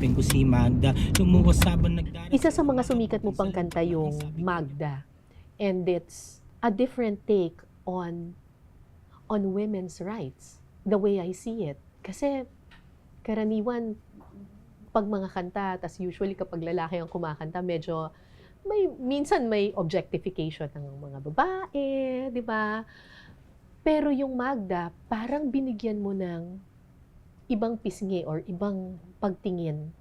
Hanapin ko si Magda, lumuwas habang nagdaraan. Isa sa mga sumikat mo pang kanta yung Magda. And it's a different take on women's rights, the way I see it. Kasi karaniwan, pag mga kanta, tas usually kapag lalaki ang kumakanta, medyo minsan may objectification ng mga babae, di ba? Pero yung Magda, parang binigyan mo ng ibang pisngi or ibang pagtingin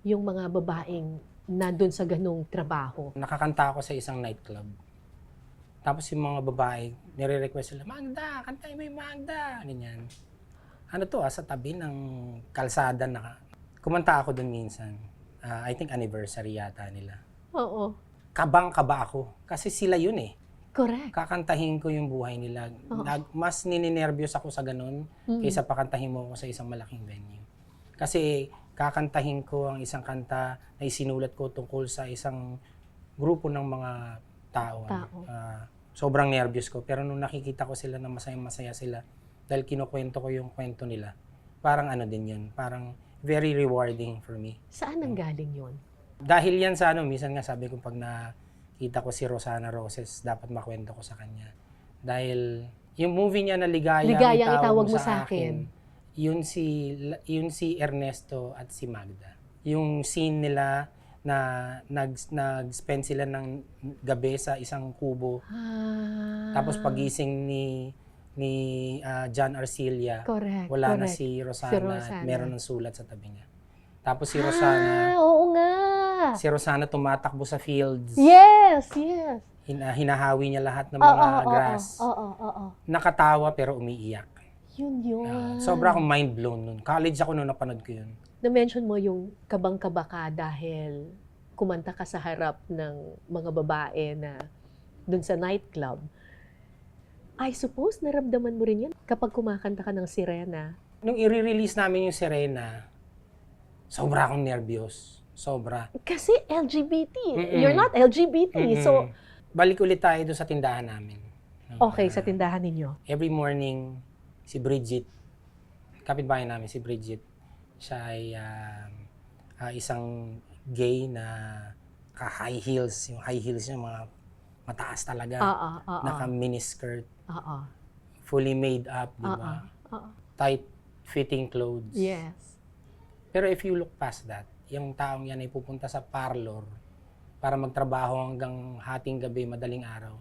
yung mga babaeng nandun sa ganung trabaho. Nakakanta ako sa isang nightclub. Tapos yung mga babae, nire-request sila, Magda, kantay mo yung Magda. Ganyan. Ano to sa tabi ng kalsada na. Kumanta ako dun minsan. I think anniversary yata nila. Oo. Kabang-kaba ako. Kasi sila yun eh. Correct. Kakantahin ko yung buhay nila. Mas nininervyos ako sa ganun kaysa pakantahin mo ako sa isang malaking venue. Kasi kakantahin ko ang isang kanta na isinulat ko tungkol sa isang grupo ng mga tao. Sobrang nervyos ko. Pero nung nakikita ko sila na masaya-masaya sila, dahil kinukwento ko yung kwento nila, parang ano din yun. Parang very rewarding for me. Saan ang galing yun? Dahil yan sa minsan nga sabi ko pag nakita ko si Rosana Roses, dapat makwento ko sa kanya. Dahil yung movie niya na Ligayang Itawag Mo Sa Akin, yun si Ernesto at si Magda. Yung scene nila na nag-spend sila ng gabi sa isang kubo. Tapos pagising ni John Arcilla, wala na si Rosana. Meron ng sulat sa tabi niya. Tapos si Rosana, oo nga. Si Rosana tumatakbo sa fields. Yes. Hinahawi niya lahat ng mga grass. Oo. Nakatawa pero umiiyak. Yun. Sobra akong mind blown nun. College ako nung napanood ko yun. Na-mention mo yung kabang-kaba ka dahil kumanta ka sa harap ng mga babae na dun sa nightclub. I suppose naramdaman mo rin yan kapag kumakanta ka ng Sirena. Nung i-release namin yung Sirena, sobra akong nervyos. Sobra. Kasi LGBT. You're not LGBT. So, balik ulit tayo doon sa tindahan namin. Okay, sa tindahan ninyo. Every morning, si Bridget, kapitbahay namin si Bridget, siya ay isang gay na high heels. Yung high heels niya, mga mataas talaga. Naka-miniskirt. Fully made up, di ba? Tight-fitting clothes. Yes. Pero if you look past that, yung taong yan ay pupunta sa parlor para magtrabaho hanggang hating gabi, madaling araw,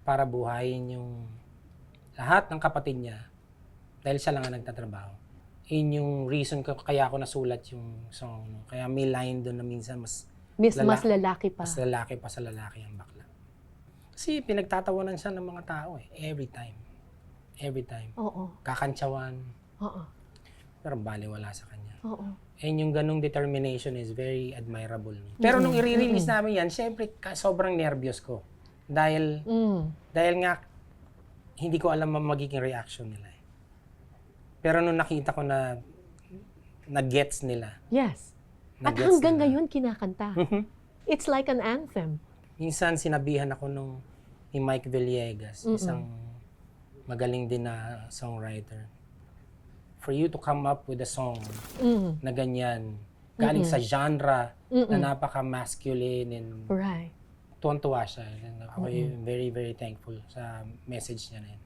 para buhayin yung lahat ng kapatid niya dahil siya lang ang nagtatrabaho. Yun yung reason ko kaya ako nasulat yung song. Kaya may line doon na minsan mas lalaki pa. Mas lalaki pa sa lalaki ang bakla. Kasi pinagtatawanan siya ng mga tao every time. Every time. Oo. Kakantsawan. Oo. Pero baliwala sa kanya. Oo. And yung ganung determination is very admirable. Pero nung i-release namin yan, syempre sobrang nervyos ko. Dahil nga hindi ko alam ang magiging reaction nila. Pero nung nakita ko na gets nila. Yes. At hanggang ngayon kinakanta. It's like an anthem. Minsan sinabihan ako ni Mike Villegas, isang magaling din na songwriter. For you to come up with a song na ganyan, galing sa genre na napaka-masculine and tuwan-tuwa siya. And ako very, very thankful sa message niya na yun.